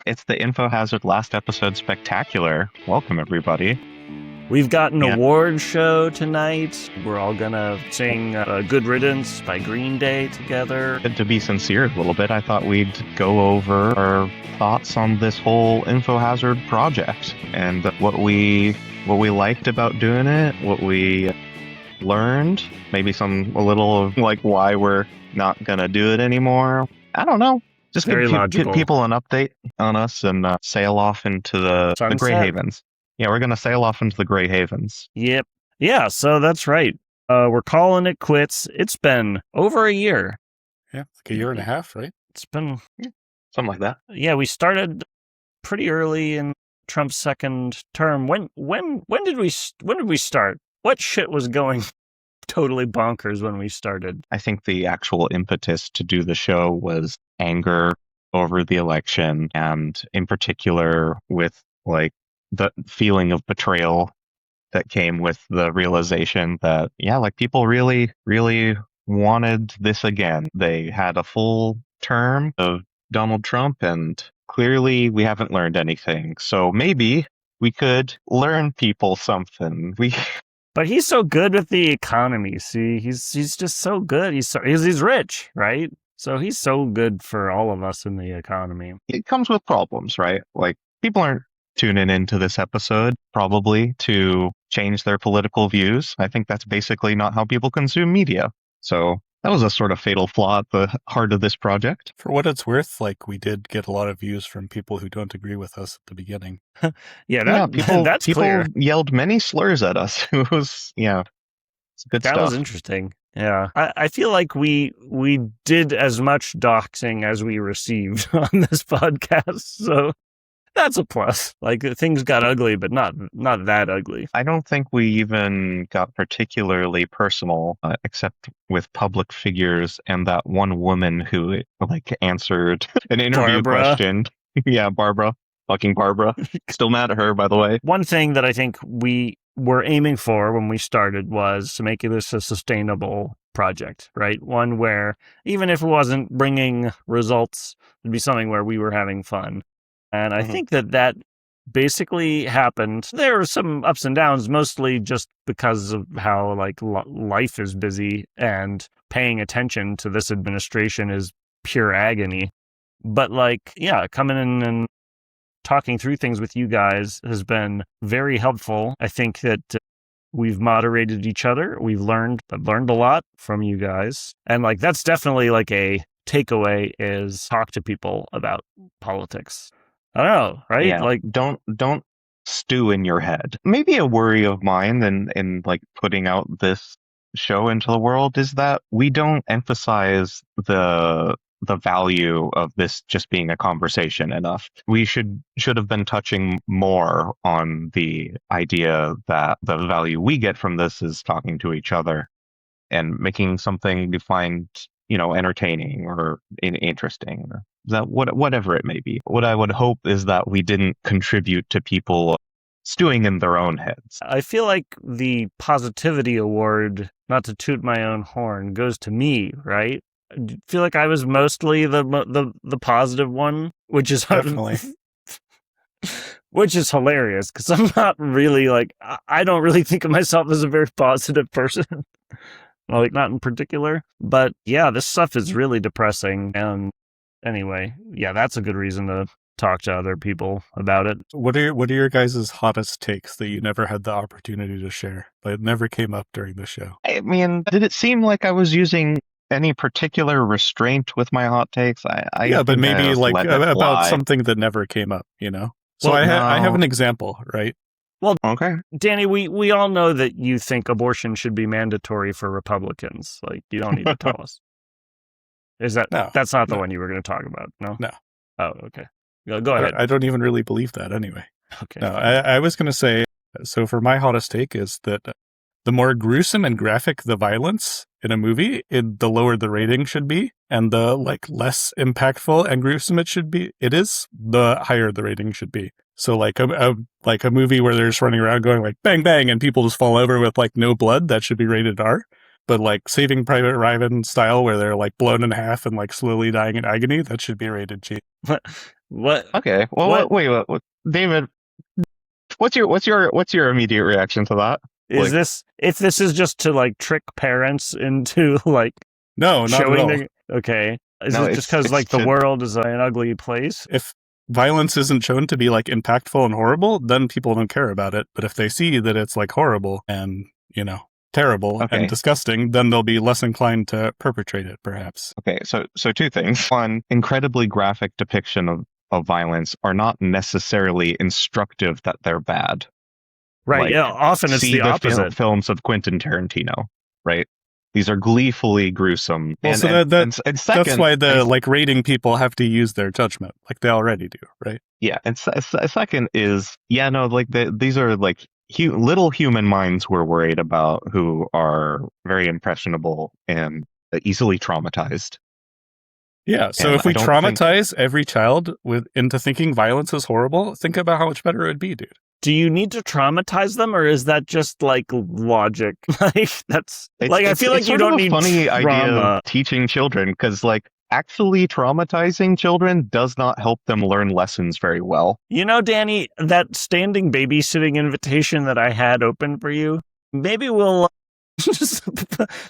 It's the Infohazard last episode spectacular. Welcome, everybody. We've got an Yeah. award show tonight. We're all gonna sing Good Riddance by Green Day together. To be sincere a little bit, I thought we'd go over our thoughts on this whole Infohazard project and what we liked about doing it, what we learned, maybe a little of like why we're not gonna do it anymore. I don't know. Just Very give logical. people an update on us and sail off into the Grey Sunset. Havens. Yeah, we're going to sail off into the Grey Havens. Yep. Yeah, so that's right. We're calling it quits. It's been over a year. Yeah, like a year and a half, right? It's been Something like that. Yeah, we started pretty early in Trump's second term. When did we start? What shit was going totally bonkers when we started? I think the actual impetus to do the show was anger over the election, and in particular with like the feeling of betrayal that came with the realization that, yeah, like people really, really wanted this again. They had a full term of Donald Trump, and clearly we haven't learned anything. So maybe we could learn people something. But he's so good with the economy. See, he's just so good. He's rich, right? So he's so good for all of us in the economy. It comes with problems, right? Like people aren't tuning into this episode probably to change their political views. I think that's basically not how people consume media. So that was a sort of fatal flaw at the heart of this project. For what it's worth, like we did get a lot of views from people who don't agree with us at the beginning. That's people clear. yelled many slurs at us. It was, it's good that stuff. Was interesting. Yeah, I feel like we did as much doxing as we received on this podcast, so that's a plus. Like things got ugly, but not that ugly. I don't think we even got particularly personal, except with public figures and that one woman who like answered an interview question. Yeah, Barbara. Fucking Barbara. Still mad at her, by the way. One thing that I think we were aiming for when we started was to make this a sustainable project, right? One where even if it wasn't bringing results, it'd be something where we were having fun. And I think that basically happened. There were some ups and downs, mostly just because of how like life is busy and paying attention to this administration is pure agony. But like, yeah, coming in and talking through things with you guys has been very helpful. I think that we've moderated each other. I've learned a lot from you guys. And like, that's definitely like a takeaway is talk to people about politics. I don't know, right? Yeah, like don't stew in your head. Maybe a worry of mine in like putting out this show into the world is that we don't emphasize the value of this just being a conversation enough. We should have been touching more on the idea that the value we get from this is talking to each other and making something you find, entertaining or interesting or that whatever it may be. What I would hope is that we didn't contribute to people stewing in their own heads. I feel like the positivity award, not to toot my own horn, goes to me, right? I feel like I was mostly the positive one, which is Definitely. which is hilarious because I'm not really like I don't really think of myself as a very positive person. Like not in particular, but yeah, this stuff is really depressing. And anyway, yeah, that's a good reason to talk to other people about it. What are your guys' hottest takes that you never had the opportunity to share? That never came up during the show. I mean, did it seem like I was using any particular restraint with my hot takes? Yeah, but maybe like about something that never came up, So I have an example, right? Well, okay, Danny, we all know that you think abortion should be mandatory for Republicans. Like, you don't need to tell us. Is that that's not the one you were going to talk about? No. No. Oh, okay. Go ahead. I don't even really believe that anyway. Okay. No, I was going to say. So for my hottest take is that the more gruesome and graphic the violence in a movie, the lower the rating should be, and the like less impactful and gruesome it is, the higher the rating should be. So like a movie where they're just running around going like bang bang and people just fall over with like no blood, that should be rated R. But like Saving Private Ryan style, where they're like blown in half and like slowly dying in agony, that should be rated G. What? Okay. Well, What? wait, David, what's your immediate reaction to that? Is this, if this is just to like trick parents into like No, not at showing all. their, okay. Is No, it just because it's like the to- world is an ugly place? If violence isn't shown to be like impactful and horrible, then people don't care about it. But if they see that it's like horrible and, you know, terrible Okay. and disgusting, then they'll be less inclined to perpetrate it, perhaps. Okay, so two things. One, incredibly graphic depiction of violence are not necessarily instructive that they're bad. Right. Like, Yeah. Often it's See the opposite. films of Quentin Tarantino, right? These are gleefully gruesome. Well, and, so and, that- and, and second, That's why the like rating people have to use their judgment, like they already do, right? yeah, and second is like these are like little human minds we're worried about who are very impressionable and easily traumatized. Yeah. So And if we I don't traumatize every child into thinking violence is horrible, think about how much better it would be, dude. Do you need to traumatize them, or is that just like logic? Like that's I feel like it's you sort of don't a need funny idea trauma. of teaching children, because like actually traumatizing children does not help them learn lessons very well. You know, Danny, that standing babysitting invitation that I had open for you, maybe we'll just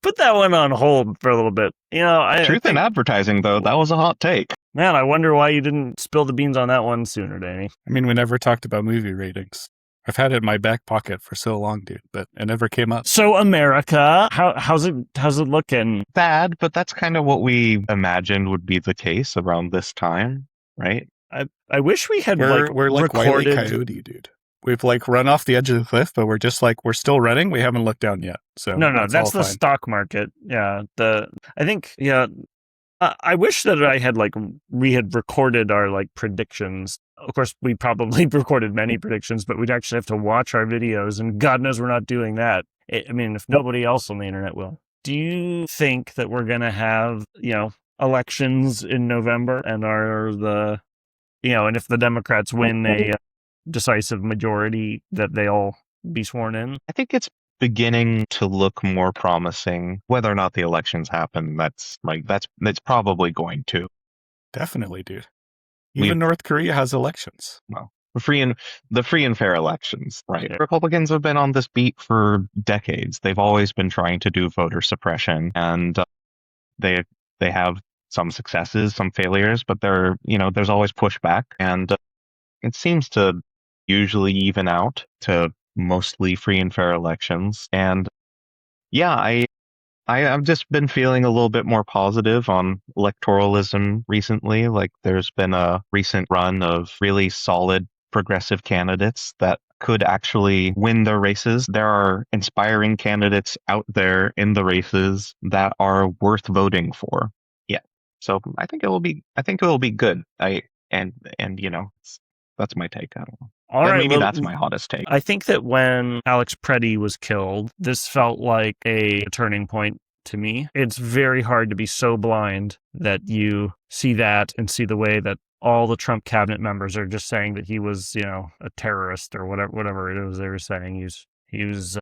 put that one on hold for a little bit. You know, Truth in advertising, though, that was a hot take. Man, I wonder why you didn't spill the beans on that one sooner, Danny. I mean, we never talked about movie ratings. I've had it in my back pocket for so long, dude, but it never came up. So America, how's it looking? Bad, but that's kind of what we imagined would be the case around this time, right? I wish we had We're like Wile E. recorded. Coyote, dude. We've like run off the edge of the cliff, but we're just like we're still running. We haven't looked down yet. So No, that's all the fine. stock market. Yeah, I think I wish that we had recorded our like predictions. Of course, we probably recorded many predictions, but we'd actually have to watch our videos, and God knows we're not doing that. I mean, if nobody else on the internet will. Do you think that we're going to have, elections in November, and and if the Democrats win a decisive majority, that they'll be sworn in? I think it's beginning to look more promising. Whether or not the elections happen, that's probably going to. Definitely, dude. Even North Korea has elections. Well, the free and fair elections, right? Yeah. Republicans have been on this beat for decades. They've always been trying to do voter suppression, and they have some successes, some failures, but there's always pushback, and it seems to usually even out to mostly free and fair elections. And yeah, I've just been feeling a little bit more positive on electoralism recently. Like there's been a recent run of really solid progressive candidates that could actually win their races. There are inspiring candidates out there in the races that are worth voting for. Yeah. So I think it will be good. That's my take. I don't know. All right, maybe that's my hottest take. I think that when Alex Preddy was killed, this felt like a turning point to me. It's very hard to be so blind that you see that and see the way that all the Trump cabinet members are just saying that he was, a terrorist or whatever it is they were saying. He was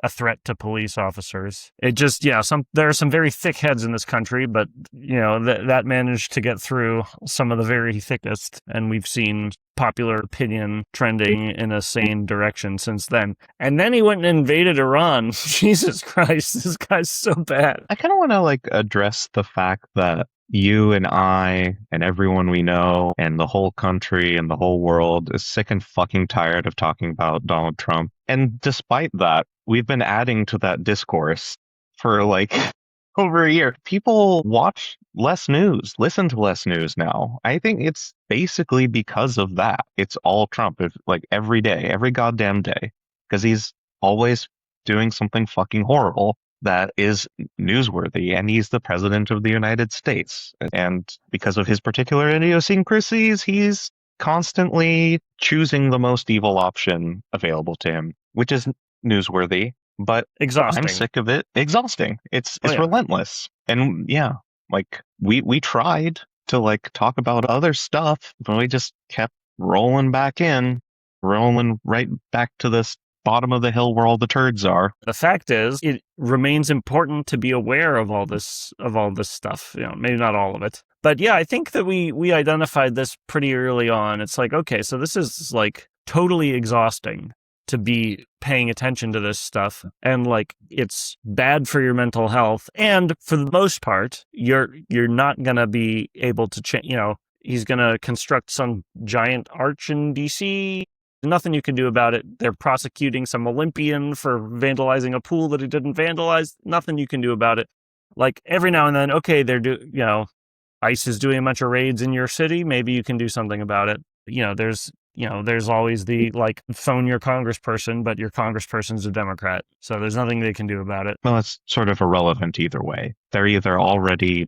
a threat to police officers. It just, there are some very thick heads in this country, but that managed to get through some of the very thickest, and we've seen popular opinion trending in a sane direction since then. And then he went and invaded Iran. Jesus Christ, this guy's so bad. I kind of want to address the fact that you and I and everyone we know and the whole country and the whole world is sick and fucking tired of talking about Donald Trump. And despite that, we've been adding to that discourse for over a year. People watch less news, listen to less news now. I think it's basically because of that. It's all Trump, every day, every goddamn day, because he's always doing something fucking horrible that is newsworthy, and he's the president of the United States. And because of his particular idiosyncrasies, he's constantly choosing the most evil option available to him, which is newsworthy, but exhausting. I'm sick of it. Exhausting. It's relentless. And we tried to talk about other stuff, but we just kept rolling right back to this bottom of the hill where all the turds are. The fact is, it remains important to be aware of all this stuff. Maybe not all of it, but yeah, I think that we identified this pretty early on. It's like, okay, so this is like totally exhausting to be paying attention to this stuff, and like it's bad for your mental health, and for the most part, you're not gonna be able to change. He's gonna construct some giant arch in DC. Nothing you can do about it. They're prosecuting some Olympian for vandalizing a pool that he didn't vandalize. Nothing you can do about it. Like every now and then, okay, ICE is doing a bunch of raids in your city. Maybe you can do something about it. There's always the like phone your congressperson, but your congressperson's a Democrat, so there's nothing they can do about it. Well, it's sort of irrelevant either way. They're either already,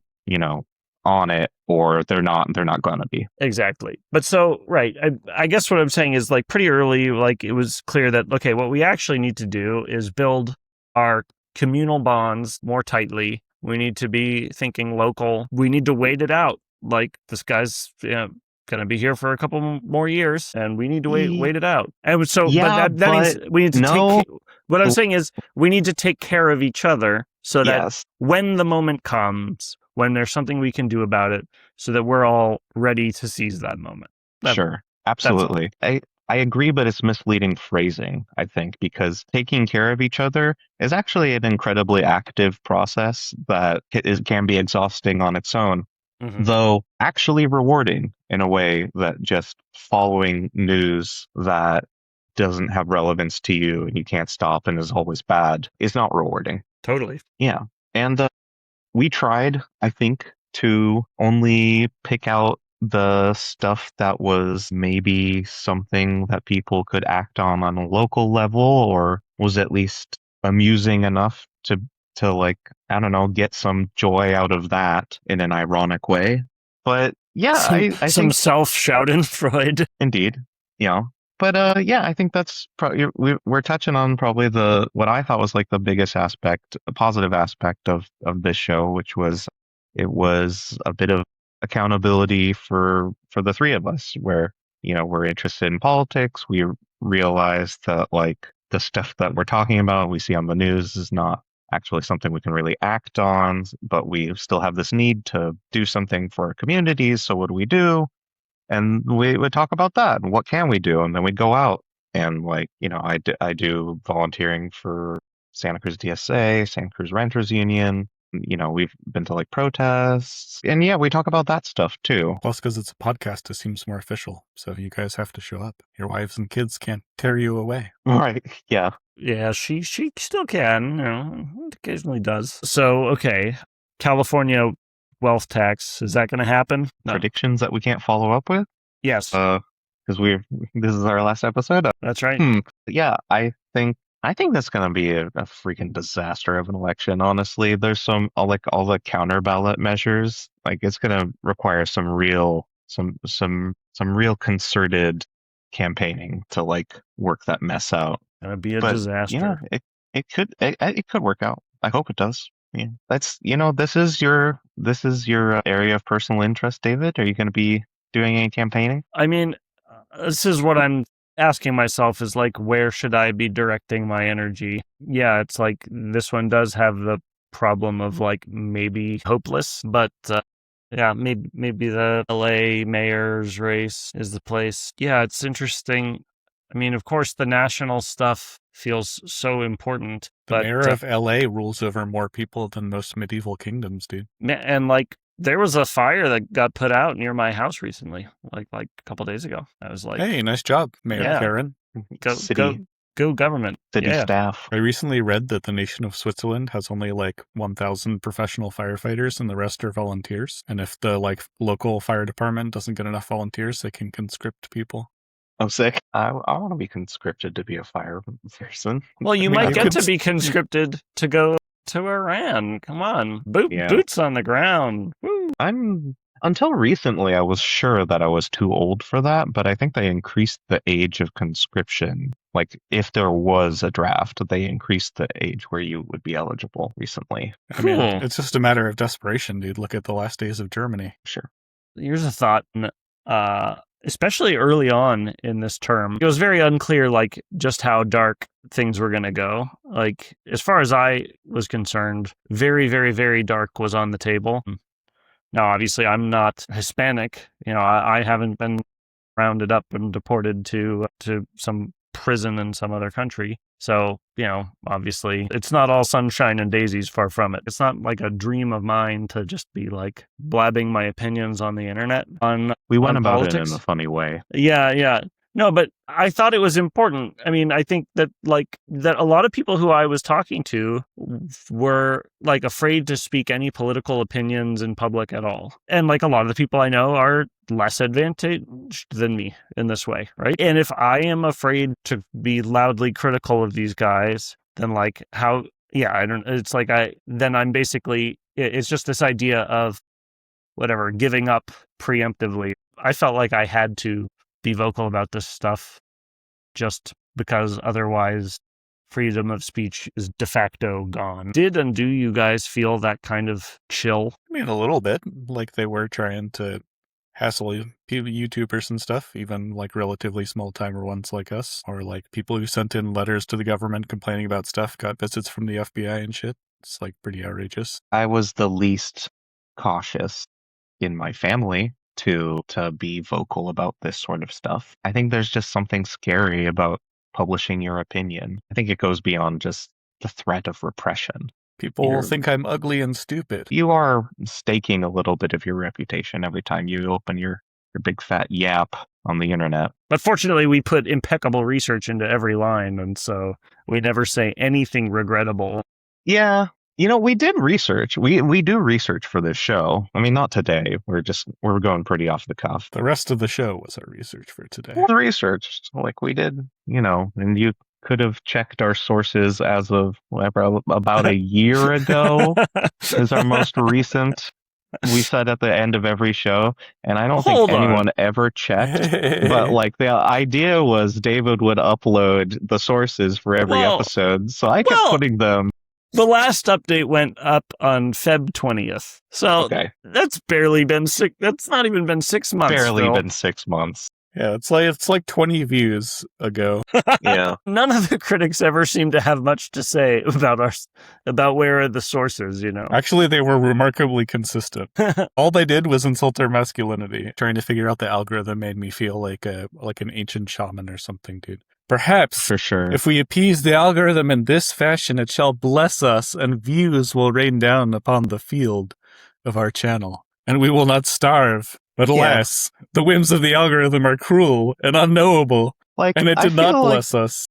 on it, or they're not going to be. Exactly. But so, right, I guess what I'm saying is like pretty early, like it was clear that, okay, what we actually need to do is build our communal bonds more tightly. We need to be thinking local. We need to wait it out. Like this guy's going to be here for a couple more years, and we need to wait it out. And so, Yeah, but that means we need to no. What I'm saying is we need to take care of each other so that Yes. when the moment comes, when there's something we can do about it, so that we're all ready to seize that moment. Sure. Absolutely. I agree, but it's misleading phrasing, I think, because taking care of each other is actually an incredibly active process that can be exhausting on its own, though actually rewarding in a way that just following news that doesn't have relevance to you and you can't stop and is always bad is not rewarding. Totally. Yeah. And we tried, I think, to only pick out the stuff that was maybe something that people could act on a local level, or was at least amusing enough to like, I don't know, get some joy out of that in an ironic way. But yeah, I some think self-schadenfreude. Indeed. But I think that's probably we're touching on probably what I thought was like the biggest aspect, a positive aspect of this show, which was it was a bit of accountability for the three of us, where we're interested in politics. We realize that like the stuff that we're talking about, we see on the news, is not actually something we can really act on, but we still have this need to do something for our communities. So what do we do? And we would talk about that and what can we do, and then we'd go out and like I do volunteering for Santa Cruz DSA, Santa Cruz Renters Union. We've been to like protests, and we talk about that stuff too. Plus, because it's a podcast, it seems more official. So you guys have to show up. Your wives and kids can't tear you away. Right? Yeah. Yeah, she still can. Occasionally does. So okay, California wealth tax, is that going to happen? No. Predictions that we can't follow up with? Yes. Because this is our last episode. That's right. Yeah, I think that's going to be a freaking disaster of an election. Honestly, there's all the counter ballot measures. Like it's going to require some real concerted campaigning to like work that mess out. Gonna be a disaster. Yeah, it could work out. I hope it does. Yeah, that's this is your area of personal interest, David. Are you going to be doing any campaigning? I mean, this is what I'm asking myself, is like, where should I be directing my energy? Yeah, it's like this one does have the problem of like maybe hopeless, but maybe the LA mayor's race is the place. Yeah, it's interesting. I mean, of course, the national stuff feels so important. The mayor of LA rules over more people than most medieval kingdoms, dude. And like, there was a fire that got put out near my house recently, like a couple days ago. I was like, "Hey, nice job, Mayor Karen. Go government, city staff." I recently read that the nation of Switzerland has only like 1,000 professional firefighters, and the rest are volunteers. And if the like local fire department doesn't get enough volunteers, they can conscript people. I'm sick. I want to be conscripted to be a fire person. Well, you might get to be conscripted to go to Iran. Come on, boots on the ground. Woo. Until recently, I was sure that I was too old for that, but I think they increased the age of conscription. Like, if there was a draft, they increased the age where you would be eligible recently. I mean, it's just a matter of desperation, dude. Look at the last days of Germany. Sure. Here's a thought. Especially early on in this term, it was very unclear, like, just how dark things were going to go. Like, as far as I was concerned, very, very, very dark was on the table. Now, obviously, I'm not Hispanic. I haven't been rounded up and deported to some prison in some other country. So, obviously, it's not all sunshine and daisies, far from it. It's not like a dream of mine to just be like blabbing my opinions on the internet We went on about politics. it in a funny way. Yeah. No, but I thought it was important. I mean, I think that a lot of people who I was talking to were like afraid to speak any political opinions in public at all. And like a lot of the people I know are less advantaged than me in this way, right? And if I am afraid to be loudly critical of these guys, then like I'm basically, it's just this idea of whatever, giving up preemptively. I felt like I had to be vocal about this stuff just because otherwise freedom of speech is de facto gone. Did and do you guys feel that kind of chill? I mean, a little bit, like they were trying to hassle YouTubers and stuff, even like relatively small timer ones like us, or like people who sent in letters to the government complaining about stuff, got visits from the FBI and shit. It's like pretty outrageous. I was the least cautious in my family to be vocal about this sort of stuff. I think there's just something scary about publishing your opinion. I think it goes beyond just the threat of repression. People think I'm ugly and stupid. You are staking a little bit of your reputation every time you open your big fat yap on the internet. But fortunately, we put impeccable research into every line, and so we never say anything regrettable. Yeah. We did research. We do research for this show. I mean, not today. We're going pretty off the cuff. The rest of the show was our research for today. The research, like we did, and you could have checked our sources as of about a year ago is our most recent. We said at the end of every show, and I don't think anyone ever checked. But like the idea was David would upload the sources for every episode, so I kept putting them. The last update went up on Feb 20th. So that's barely been that's not even been 6 months. Barely been 6 months. Yeah, it's like 20 views ago. Yeah. None of the critics ever seem to have much to say about where are the sources, Actually, they were remarkably consistent. All they did was insult our masculinity. Trying to figure out the algorithm made me feel like an ancient shaman or something, dude. Perhaps, for sure, if we appease the algorithm in this fashion, it shall bless us, and views will rain down upon the field of our channel, and we will not starve. But alas, the whims of the algorithm are cruel and unknowable, and it did not bless us.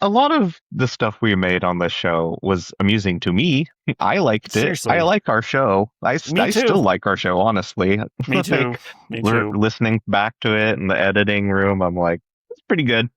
A lot of the stuff we made on this show was amusing to me. I liked it. Seriously. I like our show. I still like our show, honestly. Me too. Listening back to it in the editing room, I'm like, it's pretty good.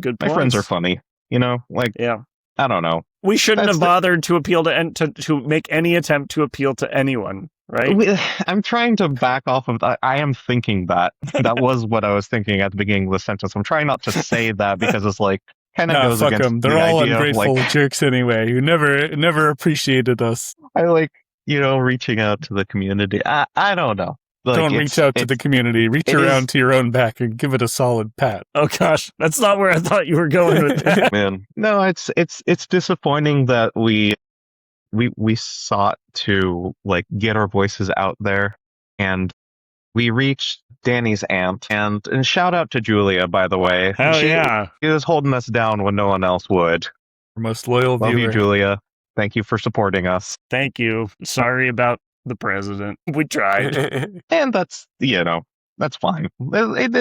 Good points. My friends are funny, I don't know. We shouldn't have bothered to appeal to make any attempt to appeal to anyone, right? I'm trying to back off of that. I am thinking that. That was what I was thinking at the beginning of the sentence. I'm trying not to say that because it's like kind of goes against them. They're all ungrateful jerks anyway. You never appreciated us. I reaching out to the community. I don't know. Don't reach out to the community. Reach around to your own back and give it a solid pat. Oh gosh, that's not where I thought you were going with that. Man, no, it's disappointing that we sought to like get our voices out there, and we reached Danny's aunt. And shout out to Julia, by the way. She was holding us down when no one else would. Our most loyal viewer. Love you, Julia. Thank you for supporting us. Thank you. Sorry about the president. We tried. And that's fine. It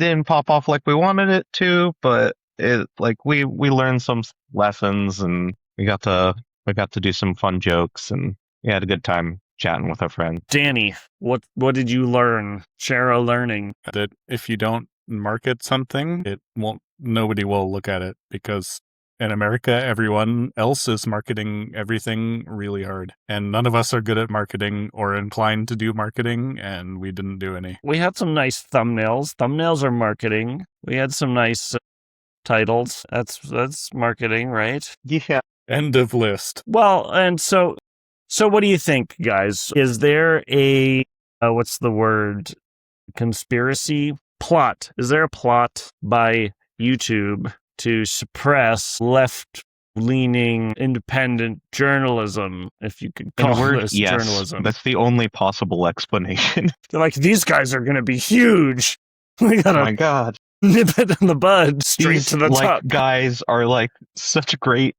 didn't pop off like we wanted it to, but we learned some lessons, and we got to do some fun jokes, and we had a good time chatting with our friends. Danny, what did you learn? Share a learning. That if you don't market something, nobody will look at it, because in America, everyone else is marketing everything really hard. And none of us are good at marketing or inclined to do marketing, and we didn't do any. We had some nice thumbnails. Thumbnails are marketing. We had some nice titles. That's marketing, right? Yeah. End of list. Well, and so what do you think, guys? Is there a, what's the word? Conspiracy? Plot. Is there a plot by YouTube to suppress left-leaning independent journalism, if you could call this yes, journalism. that's the only possible explanation. They're like, these guys are going to be huge. We Oh gotta my god. nip it in the bud straight These to the like top. guys are like such great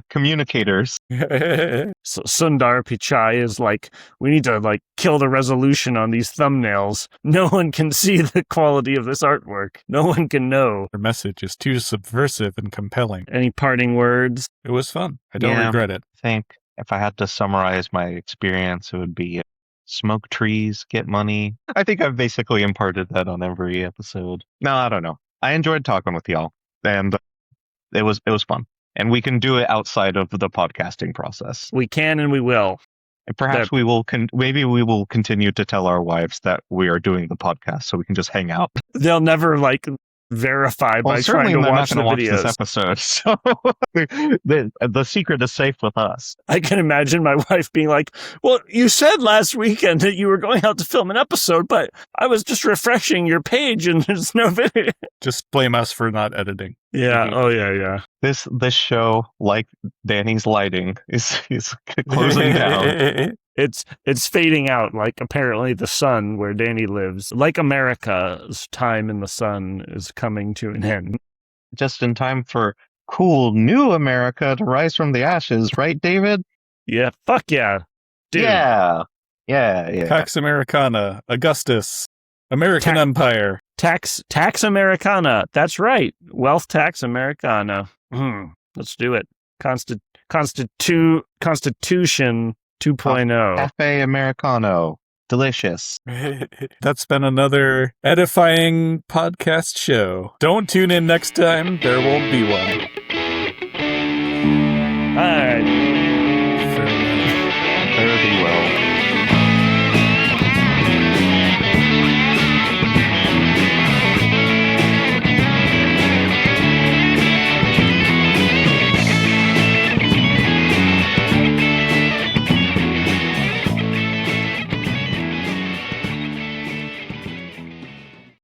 communicators. So Sundar Pichai is like, we need to like kill the resolution on these thumbnails. No one can see the quality of this artwork. No one can know. Their message is too subversive and compelling. Any parting words? It was fun. I don't Yeah. regret it. I think if I had to summarize my experience, it would be smoke trees, get money. I think I've basically imparted that on every episode. No, I don't know. I enjoyed talking with y'all, and it was fun. And we can do it outside of the podcasting process. We can and we will. And perhaps we will. Maybe we will continue to tell our wives that we are doing the podcast, so we can just hang out. They'll never like verify by trying to they're watch not the going to watch videos. this episode, so the secret is safe with us. I can imagine my wife being like, well, you said last weekend that you were going out to film an episode, but I was just refreshing your page and there's no video. Just blame us for not editing. Yeah. Mhm. Oh, yeah. This show, like Danny's lighting, is closing down. It's fading out, like apparently the sun where Danny lives. Like America's time in the sun is coming to an end. Just in time for cool new America to rise from the ashes, right, David? Yeah, fuck yeah. Dude. Yeah. Pax Americana, Augustus, American Empire. Tax Americana. That's right. Wealth tax Americana. Let's do it. Constitution 2.0. Cafe Americano. Delicious. That's been another edifying podcast show. Don't tune in next time. There won't be one. All right.